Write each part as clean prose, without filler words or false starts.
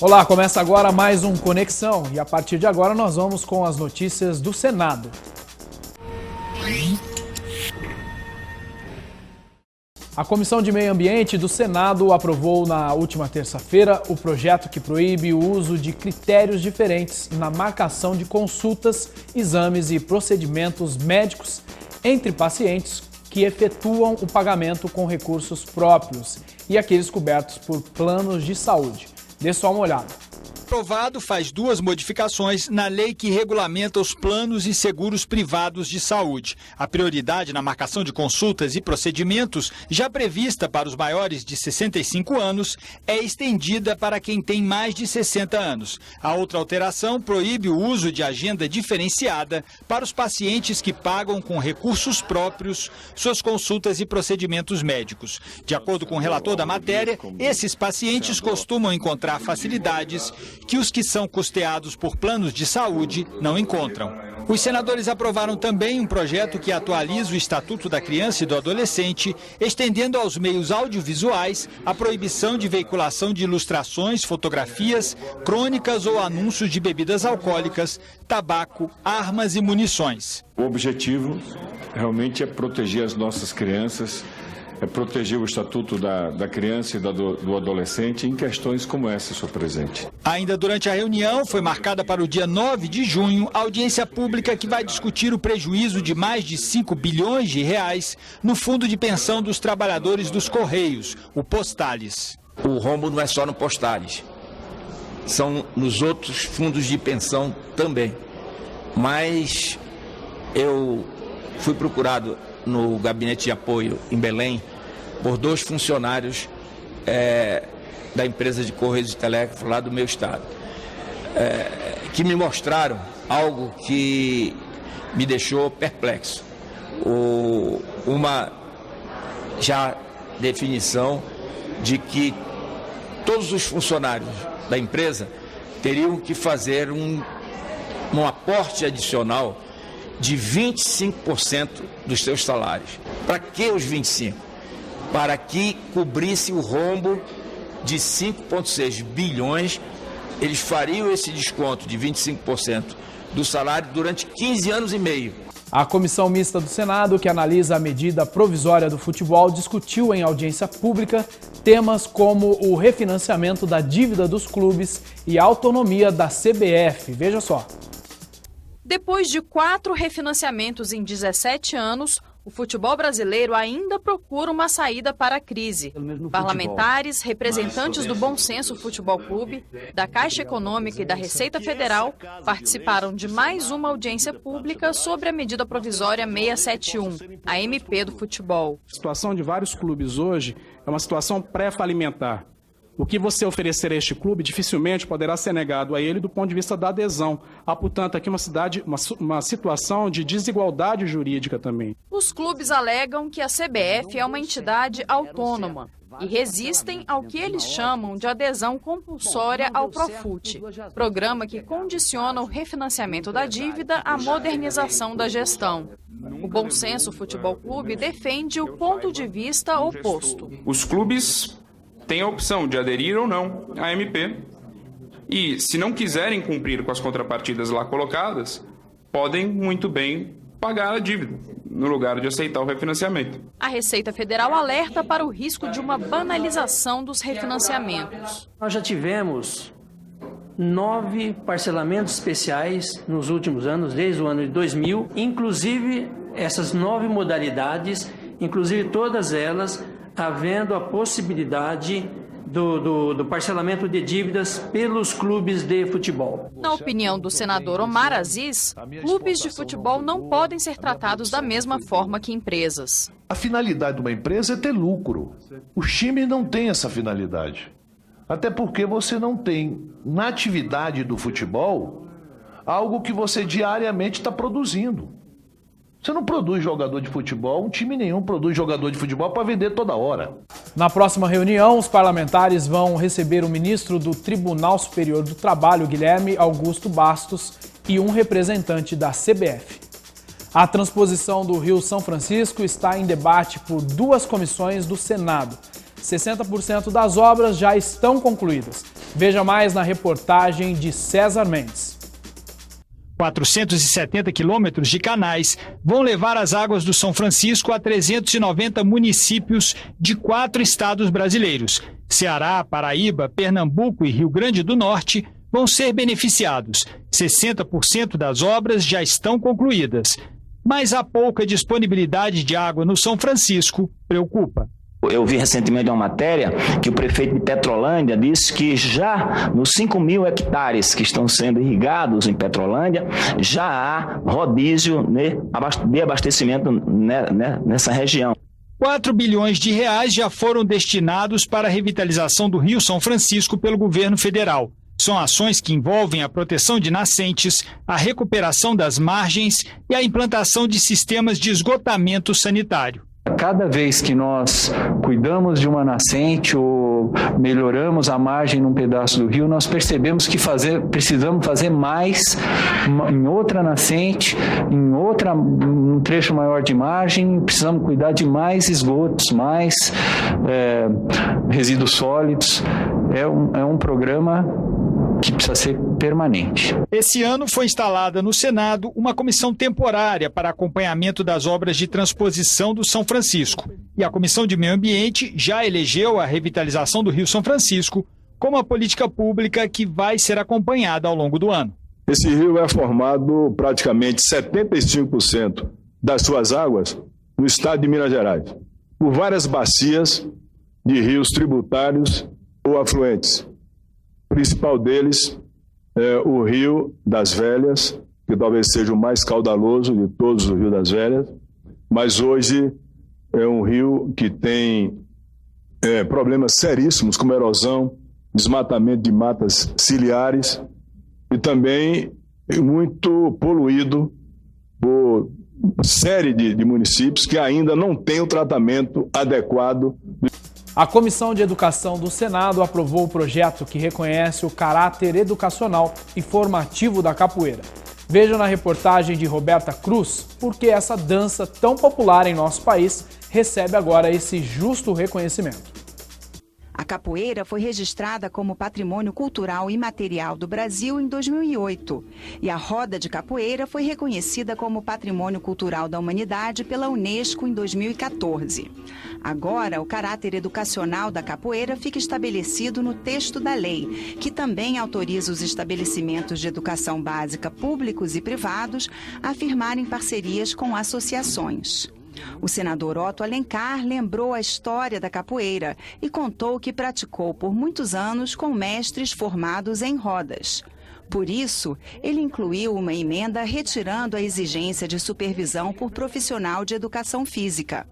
Olá, começa agora mais um Conexão e a partir de agora nós vamos com as notícias do Senado. A Comissão de Meio Ambiente do Senado aprovou na última terça-feira o projeto que proíbe o uso de critérios diferentes na marcação de consultas, exames e procedimentos médicos entre pacientes que efetuam o pagamento com recursos próprios e aqueles cobertos por planos de saúde. Dê só uma olhada. Aprovado faz duas modificações na lei que regulamenta os planos e seguros privados de saúde. A prioridade na marcação de consultas e procedimentos, já prevista para os maiores de 65 anos, é estendida para quem tem mais de 60 anos. A outra alteração proíbe o uso de agenda diferenciada para os pacientes que pagam com recursos próprios suas consultas e procedimentos médicos. De acordo com o relator da matéria, esses pacientes costumam encontrar facilidades que os que são custeados por planos de saúde não encontram. Os senadores aprovaram também um projeto que atualiza o Estatuto da Criança e do Adolescente, estendendo aos meios audiovisuais a proibição de veiculação de ilustrações, fotografias, crônicas ou anúncios de bebidas alcoólicas, tabaco, armas e munições. O objetivo realmente é proteger as nossas crianças, é proteger o Estatuto da Criança e do Adolescente em questões como essa, senhor presidente. Ainda durante a reunião, foi marcada para o dia 9 de junho, a audiência pública que vai discutir o prejuízo de mais de 5 bilhões de reais no Fundo de Pensão dos Trabalhadores dos Correios, o Postales. O rombo não é só no Postales, são nos outros fundos de pensão também. Mas eu fui procurado no gabinete de apoio em Belém por dois funcionários da empresa de Correios e Telégrafo lá do meu estado, que me mostraram algo que me deixou perplexo. Uma já definição de que todos os funcionários da empresa teriam que fazer um aporte adicional de 25% dos seus salários. Para que os 25%? Para que cobrisse o rombo de 5,6 bilhões, eles fariam esse desconto de 25% do salário durante 15 anos e meio. A Comissão Mista do Senado, que analisa a medida provisória do futebol, discutiu em audiência pública temas como o refinanciamento da dívida dos clubes e a autonomia da CBF. Veja só. Depois de 4 refinanciamentos em 17 anos, o futebol brasileiro ainda procura uma saída para a crise. Parlamentares, representantes do Bom Senso Futebol Clube, da Caixa Econômica e da Receita Federal participaram de mais uma audiência pública sobre a medida provisória 671, a MP do futebol. A situação de vários clubes hoje é uma situação pré-falimentar. O que você oferecer a este clube dificilmente poderá ser negado a ele do ponto de vista da adesão. Há, portanto, aqui uma situação de desigualdade jurídica também. Os clubes alegam que a CBF é uma entidade autônoma e resistem ao que eles chamam de adesão compulsória ao Profut, programa que condiciona o refinanciamento da dívida à modernização da gestão. O Bom Senso Futebol Clube defende o ponto de vista oposto. Os clubes têm a opção de aderir ou não à MP e, se não quiserem cumprir com as contrapartidas lá colocadas, podem muito bem pagar a dívida, no lugar de aceitar o refinanciamento. A Receita Federal alerta para o risco de uma banalização dos refinanciamentos. Nós já tivemos 9 parcelamentos especiais nos últimos anos, desde o ano de 2000, inclusive essas 9 modalidades, inclusive todas elas havendo a possibilidade do parcelamento de dívidas pelos clubes de futebol. Na opinião do senador Omar Aziz, clubes de futebol não podem ser tratados da mesma forma que empresas. A finalidade de uma empresa é ter lucro. Os times não têm essa finalidade. Até porque você não tem, na atividade do futebol, algo que você diariamente está produzindo. Você não produz jogador de futebol, um time nenhum produz jogador de futebol para vender toda hora. Na próxima reunião, os parlamentares vão receber o ministro do Tribunal Superior do Trabalho, Guilherme Augusto Bastos, e um representante da CBF. A transposição do Rio São Francisco está em debate por 2 comissões do Senado. 60% das obras já estão concluídas. Veja mais na reportagem de César Mendes. 470 quilômetros de canais vão levar as águas do São Francisco a 390 municípios de 4 estados brasileiros. Ceará, Paraíba, Pernambuco e Rio Grande do Norte vão ser beneficiados. 60% das obras já estão concluídas. Mas a pouca disponibilidade de água no São Francisco preocupa. Eu vi recentemente uma matéria que o prefeito de Petrolândia disse que já nos 5.000 hectares que estão sendo irrigados em Petrolândia, já há rodízio de abastecimento nessa região. 4 bilhões de reais já foram destinados para a revitalização do Rio São Francisco pelo governo federal. São ações que envolvem a proteção de nascentes, a recuperação das margens e a implantação de sistemas de esgotamento sanitário. Cada vez que nós cuidamos de uma nascente ou melhoramos a margem num pedaço do rio, nós percebemos que precisamos fazer mais em outra nascente, um trecho maior de margem, precisamos cuidar de mais esgotos, mais resíduos sólidos. É um programa que precisa ser permanente. Esse ano foi instalada no Senado uma comissão temporária para acompanhamento das obras de transposição do São Francisco. E a Comissão de Meio Ambiente já elegeu a revitalização do Rio São Francisco como a política pública que vai ser acompanhada ao longo do ano. Esse rio é formado praticamente 75% das suas águas no estado de Minas Gerais, por várias bacias de rios tributários ou afluentes. O principal deles é o Rio das Velhas, que talvez seja o mais caudaloso de todos os rios das Velhas, mas hoje é um rio que tem problemas seríssimos como erosão, desmatamento de matas ciliares e também muito poluído por uma série de municípios que ainda não têm o tratamento adequado. A Comissão de Educação do Senado aprovou o projeto que reconhece o caráter educacional e formativo da capoeira. Veja na reportagem de Roberta Cruz por que essa dança tão popular em nosso país recebe agora esse justo reconhecimento. A capoeira foi registrada como Patrimônio Cultural Imaterial do Brasil em 2008 e a roda de capoeira foi reconhecida como Patrimônio Cultural da Humanidade pela Unesco em 2014. Agora, o caráter educacional da capoeira fica estabelecido no texto da lei, que também autoriza os estabelecimentos de educação básica públicos e privados a firmarem parcerias com associações. O senador Otto Alencar lembrou a história da capoeira e contou que praticou por muitos anos com mestres formados em rodas. Por isso, ele incluiu uma emenda retirando a exigência de supervisão por profissional de educação física.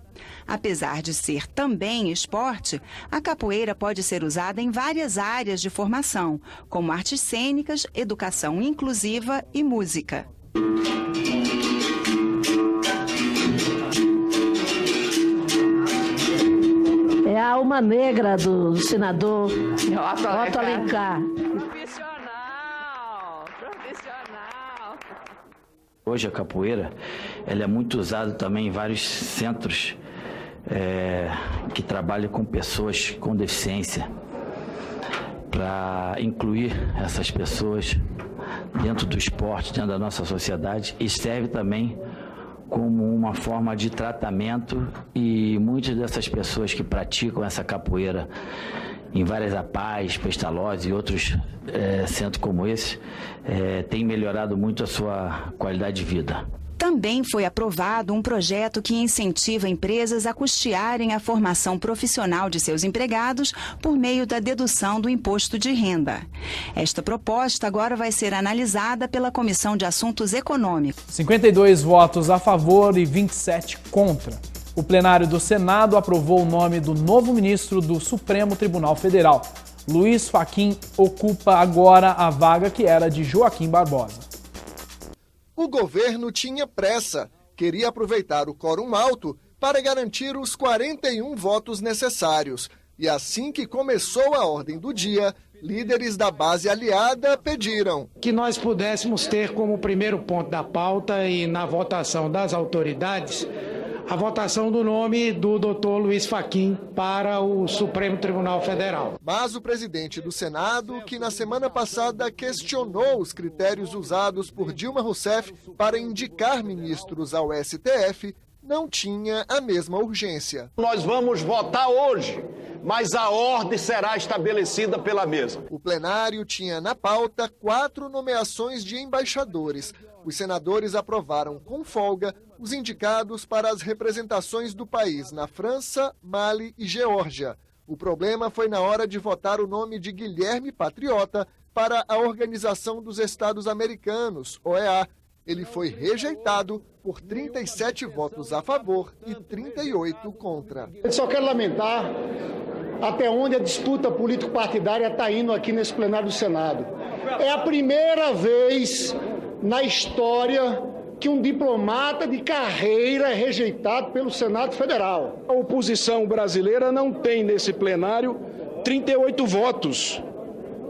Apesar de ser também esporte, a capoeira pode ser usada em várias áreas de formação, como artes cênicas, educação inclusiva e música. É a alma negra do senador Otto Alencar. Profissional. Hoje a capoeira ela é muito usada também em vários centros que trabalham com pessoas com deficiência, para incluir essas pessoas dentro do esporte, dentro da nossa sociedade, e serve também como uma forma de tratamento, e muitas dessas pessoas que praticam essa capoeira em várias APAES, Pestalozzi e outros centros como esse, têm melhorado muito a sua qualidade de vida. Também foi aprovado um projeto que incentiva empresas a custearem a formação profissional de seus empregados por meio da dedução do imposto de renda. Esta proposta agora vai ser analisada pela Comissão de Assuntos Econômicos. 52 votos a favor e 27 contra. O plenário do Senado aprovou o nome do novo ministro do Supremo Tribunal Federal. Luiz Fachin ocupa agora a vaga que era de Joaquim Barbosa. O governo tinha pressa, queria aproveitar o quórum alto para garantir os 41 votos necessários. E assim que começou a ordem do dia, líderes da base aliada pediram que nós pudéssemos ter como primeiro ponto da pauta e na votação das autoridades a votação do nome do Dr. Luiz Fachin para o Supremo Tribunal Federal. Mas o presidente do Senado, que na semana passada questionou os critérios usados por Dilma Rousseff para indicar ministros ao STF, não tinha a mesma urgência. Nós vamos votar hoje, mas a ordem será estabelecida pela mesa. O plenário tinha na pauta 4 nomeações de embaixadores. Os senadores aprovaram com folga os indicados para as representações do país na França, Mali e Geórgia. O problema foi na hora de votar o nome de Guilherme Patriota para a Organização dos Estados Americanos, OEA. Ele foi rejeitado por 37 votos a favor e 38 contra. Eu só quero lamentar até onde a disputa político-partidária está indo aqui nesse plenário do Senado. É a primeira vez na história que um diplomata de carreira é rejeitado pelo Senado Federal. A oposição brasileira não tem nesse plenário 38 votos.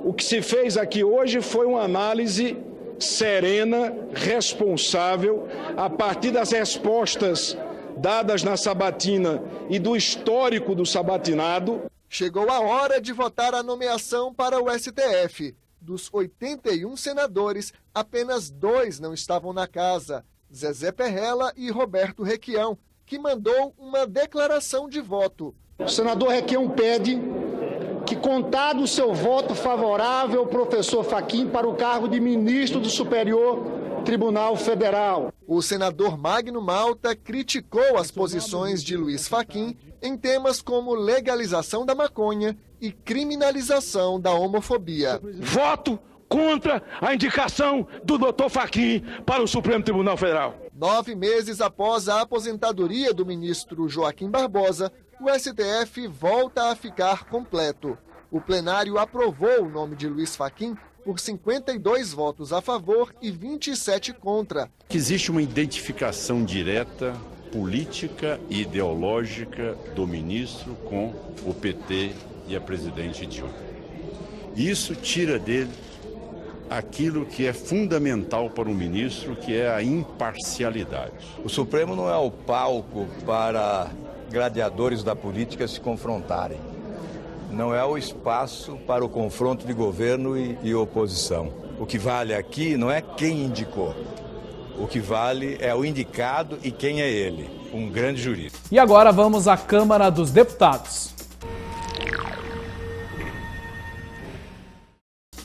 O que se fez aqui hoje foi uma análise serena, responsável, a partir das respostas dadas na sabatina e do histórico do sabatinado. Chegou a hora de votar a nomeação para o STF. Dos 81 senadores, apenas 2 não estavam na casa, Zezé Perrella e Roberto Requião, que mandou uma declaração de voto. O senador Requião pede que, contado o seu voto favorável ao professor Fachin para o cargo de ministro do Superior Tribunal Federal. O senador Magno Malta criticou as posições de Luiz Fachin em temas como legalização da maconha e criminalização da homofobia. Voto contra a indicação do Dr. Fachin para o Supremo Tribunal Federal. 9 meses após a aposentadoria do ministro Joaquim Barbosa, o STF volta a ficar completo. O plenário aprovou o nome de Luiz Fachin por 52 votos a favor e 27 contra. Existe uma identificação direta, política e ideológica do ministro com o PT e a presidente Dilma. Isso tira dele aquilo que é fundamental para o ministro, que é a imparcialidade. O Supremo não é o palco para gladiadores da política se confrontarem. Não é o espaço para o confronto de governo e oposição. O que vale aqui não é quem indicou. O que vale é o indicado e quem é ele, um grande jurista. E agora vamos à Câmara dos Deputados.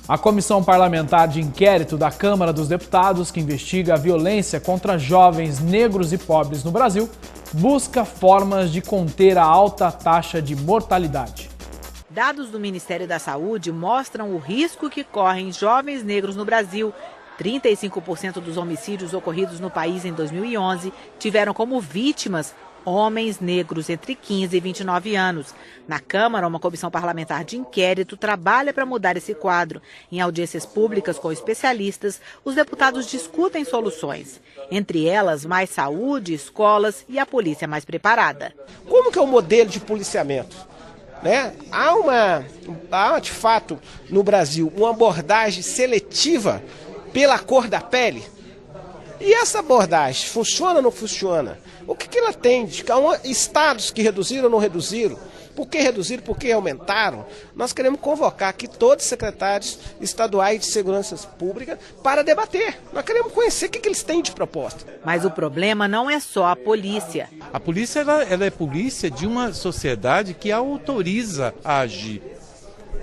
A Comissão Parlamentar de Inquérito da Câmara dos Deputados, que investiga a violência contra jovens negros e pobres no Brasil, busca formas de conter a alta taxa de mortalidade. Dados do Ministério da Saúde mostram o risco que correm jovens negros no Brasil. 35% dos homicídios ocorridos no país em 2011 tiveram como vítimas homens negros entre 15 e 29 anos. Na Câmara, uma comissão parlamentar de inquérito trabalha para mudar esse quadro. Em audiências públicas com especialistas, os deputados discutem soluções. Entre elas, mais saúde, escolas e a polícia mais preparada. Como que é o modelo de policiamento? Há, de fato, no Brasil, uma abordagem seletiva pela cor da pele? E essa abordagem funciona ou não funciona? O que ela tem? Estados que reduziram ou não reduziram? Por que reduziram? Por que aumentaram? Nós queremos convocar aqui todos os secretários estaduais de segurança pública para debater. Nós queremos conhecer o que eles têm de proposta. Mas o problema não é só a polícia. A polícia ela é polícia de uma sociedade que a autoriza a agir.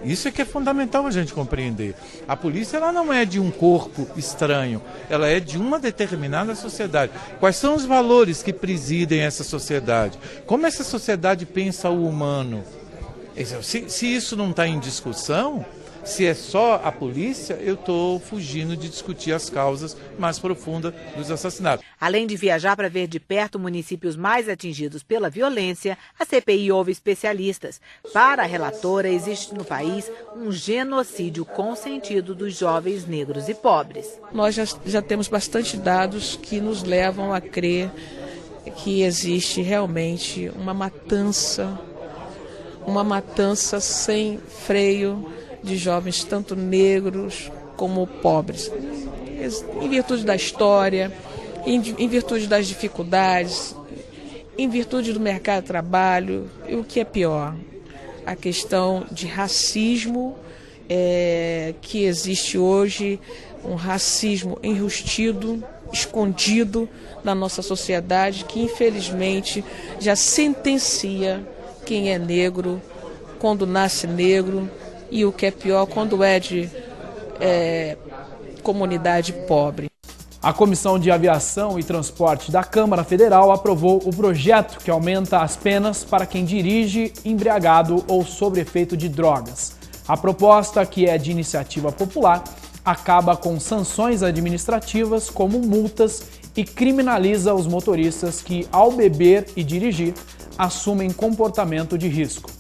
Isso é que é fundamental a gente compreender. A polícia ela não é de um corpo estranho, ela é de uma determinada sociedade. Quais são os valores que presidem essa sociedade? Como essa sociedade pensa o humano? Se isso não está em discussão, se é só a polícia, eu estou fugindo de discutir as causas mais profundas dos assassinatos. Além de viajar para ver de perto municípios mais atingidos pela violência, a CPI ouve especialistas. Para a relatora, existe no país um genocídio consentido dos jovens negros e pobres. Nós já temos bastante dados que nos levam a crer que existe realmente uma matança sem freio de jovens, tanto negros como pobres, em virtude da história, em virtude das dificuldades, em virtude do mercado de trabalho, e o que é pior, a questão de racismo que existe hoje, um racismo enrustido, escondido na nossa sociedade, que infelizmente já sentencia quem é negro quando nasce negro, e o que é pior, quando é de comunidade pobre. A Comissão de Aviação e Transporte da Câmara Federal aprovou o projeto que aumenta as penas para quem dirige embriagado ou sob efeito de drogas. A proposta, que é de iniciativa popular, acaba com sanções administrativas como multas e criminaliza os motoristas que, ao beber e dirigir, assumem comportamento de risco.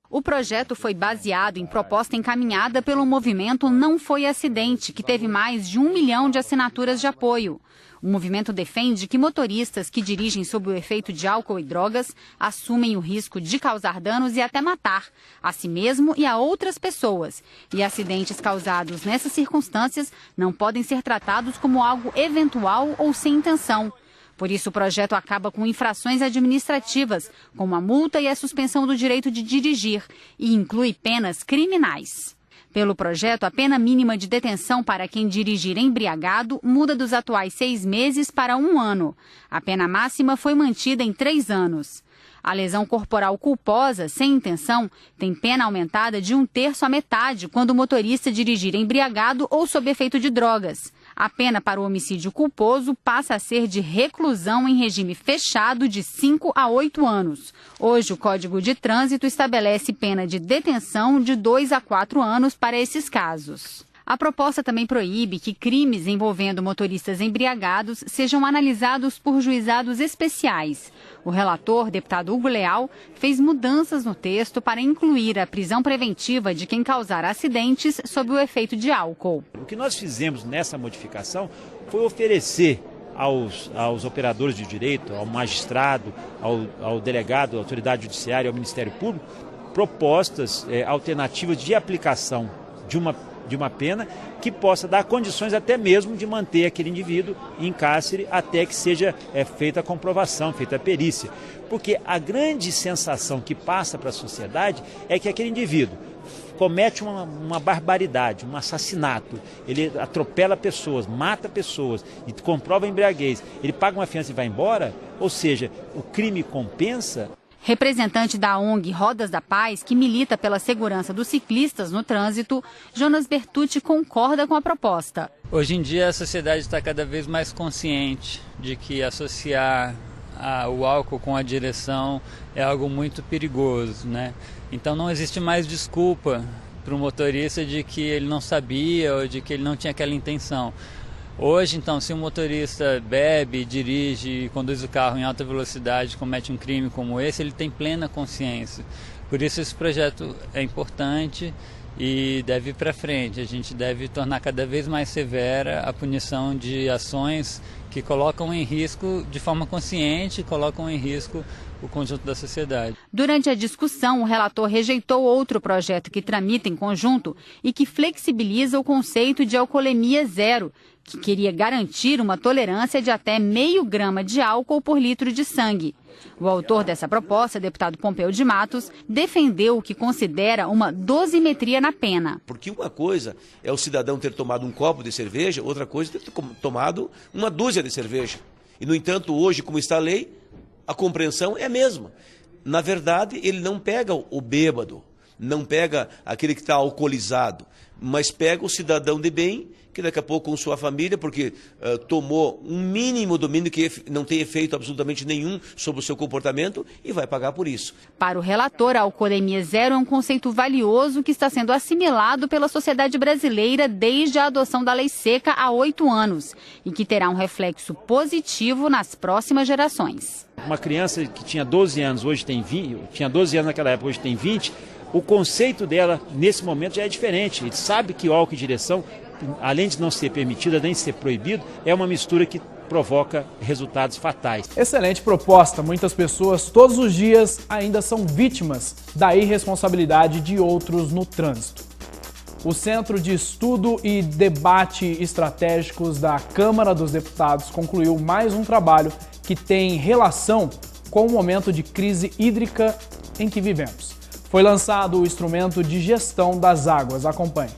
O projeto foi baseado em proposta encaminhada pelo movimento Não Foi Acidente, que teve mais de 1 milhão de assinaturas de apoio. O movimento defende que motoristas que dirigem sob o efeito de álcool e drogas assumem o risco de causar danos e até matar a si mesmo e a outras pessoas. E acidentes causados nessas circunstâncias não podem ser tratados como algo eventual ou sem intenção. Por isso, o projeto acaba com infrações administrativas, como a multa e a suspensão do direito de dirigir, e inclui penas criminais. Pelo projeto, a pena mínima de detenção para quem dirigir embriagado muda dos atuais 6 meses para 1 ano. A pena máxima foi mantida em 3 anos. A lesão corporal culposa, sem intenção, tem pena aumentada de 1/3 à metade quando o motorista dirigir embriagado ou sob efeito de drogas. A pena para o homicídio culposo passa a ser de reclusão em regime fechado de 5 a 8 anos. Hoje, o Código de Trânsito estabelece pena de detenção de 2 a 4 anos para esses casos. A proposta também proíbe que crimes envolvendo motoristas embriagados sejam analisados por juizados especiais. O relator, deputado Hugo Leal, fez mudanças no texto para incluir a prisão preventiva de quem causar acidentes sob o efeito de álcool. O que nós fizemos nessa modificação foi oferecer aos operadores de direito, ao magistrado, ao delegado, à autoridade judiciária, ao Ministério Público, propostas alternativas de aplicação de uma pena que possa dar condições até mesmo de manter aquele indivíduo em cárcere até que seja feita a comprovação, feita a perícia. Porque a grande sensação que passa para a sociedade é que aquele indivíduo comete uma barbaridade, um assassinato, ele atropela pessoas, mata pessoas e comprova a embriaguez, ele paga uma fiança e vai embora, ou seja, o crime compensa. Representante da ONG Rodas da Paz, que milita pela segurança dos ciclistas no trânsito, Jonas Bertucci concorda com a proposta. Hoje em dia a sociedade está cada vez mais consciente de que associar o álcool com a direção é algo muito perigoso, né? Então não existe mais desculpa para o motorista de que ele não sabia ou de que ele não tinha aquela intenção. Hoje, então, se um motorista bebe, dirige, conduz o carro em alta velocidade, comete um crime como esse, ele tem plena consciência. Por isso esse projeto é importante e deve ir para frente. A gente deve tornar cada vez mais severa a punição de ações que colocam em risco, de forma consciente, colocam em risco o conjunto da sociedade. Durante a discussão, o relator rejeitou outro projeto que tramita em conjunto e que flexibiliza o conceito de alcoolemia zero, que queria garantir uma tolerância de até 0,5 grama de álcool por litro de sangue. O autor dessa proposta, deputado Pompeu de Matos, defendeu o que considera uma dosimetria na pena. Porque uma coisa é o cidadão ter tomado um copo de cerveja, outra coisa é ter tomado uma dúzia de cerveja. E, no entanto, hoje, como está a lei, a compreensão é a mesma. Na verdade, ele não pega o bêbado, não pega aquele que está alcoolizado, mas pega o cidadão de bem, que daqui a pouco com sua família, porque tomou um mínimo domínio que não tem efeito absolutamente nenhum sobre o seu comportamento e vai pagar por isso. Para o relator, a alcoolemia zero é um conceito valioso que está sendo assimilado pela sociedade brasileira desde a adoção da Lei Seca há 8 anos e que terá um reflexo positivo nas próximas gerações. Uma criança que tinha 12 anos, hoje tem 20, tinha 12 anos naquela época, hoje tem 20, o conceito dela nesse momento já é diferente. Ele sabe que o álcool em direção, além de não ser permitido, além de ser proibido, é uma mistura que provoca resultados fatais. Excelente proposta. Muitas pessoas, todos os dias, ainda são vítimas da irresponsabilidade de outros no trânsito. O Centro de Estudo e Debate Estratégicos da Câmara dos Deputados concluiu mais um trabalho que tem relação com o momento de crise hídrica em que vivemos. Foi lançado o instrumento de gestão das águas. Acompanhe.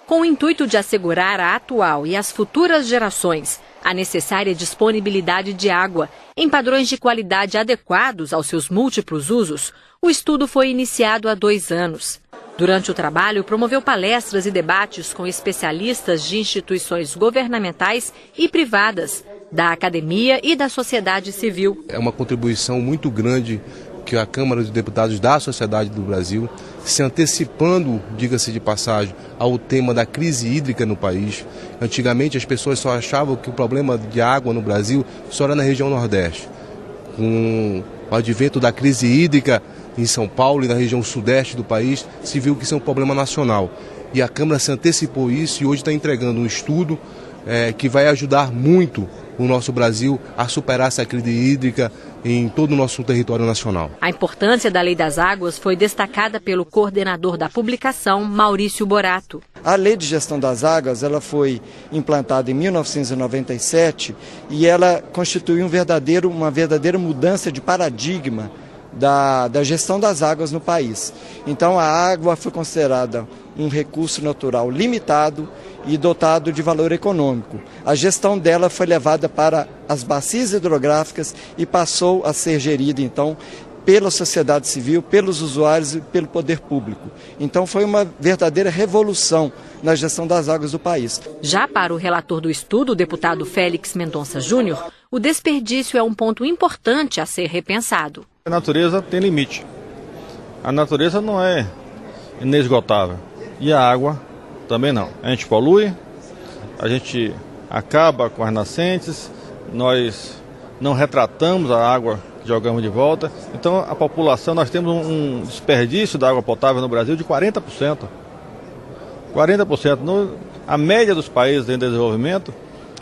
Com o intuito de assegurar a atual e as futuras gerações a necessária disponibilidade de água em padrões de qualidade adequados aos seus múltiplos usos, o estudo foi iniciado há 2 anos. Durante o trabalho, promoveu palestras e debates com especialistas de instituições governamentais e privadas, da academia e da sociedade civil. É uma contribuição muito grande que a Câmara dos Deputados da Sociedade do Brasil, se antecipando, diga-se de passagem, ao tema da crise hídrica no país. Antigamente as pessoas só achavam que o problema de água no Brasil só era na região Nordeste. Com o advento da crise hídrica em São Paulo e na região Sudeste do país, se viu que isso é um problema nacional. E a Câmara se antecipou isso e hoje está entregando um estudo que vai ajudar muito o nosso Brasil a superar essa crise hídrica em todo o nosso território nacional. A importância da Lei das Águas foi destacada pelo coordenador da publicação, Maurício Borato. A Lei de Gestão das Águas ela foi implantada em 1997 e ela constituiu uma verdadeira mudança de paradigma da gestão das águas no país. Então a água foi considerada um recurso natural limitado e dotado de valor econômico. A gestão dela foi levada para as bacias hidrográficas e passou a ser gerida então pela sociedade civil, pelos usuários e pelo poder público. Então foi uma verdadeira revolução na gestão das águas do país. Já para o relator do estudo, o deputado Félix Mendonça Júnior, o desperdício é um ponto importante a ser repensado. A natureza tem limite. A natureza não é inesgotável. E a água também não. A gente polui, a gente acaba com as nascentes, nós não retratamos a água que jogamos de volta. Então a população, nós temos um desperdício da água potável no Brasil de 40%. 40%. A média dos países em desenvolvimento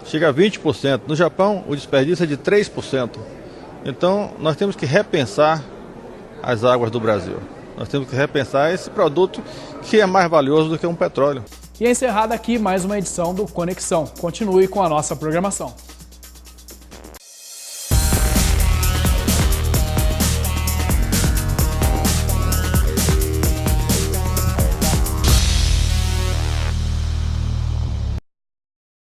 chega a 20%. No Japão, o desperdício é de 3%. Então, nós temos que repensar as águas do Brasil. Nós temos que repensar esse produto que é mais valioso do que um petróleo. E é encerrada aqui mais uma edição do Conexão. Continue com a nossa programação.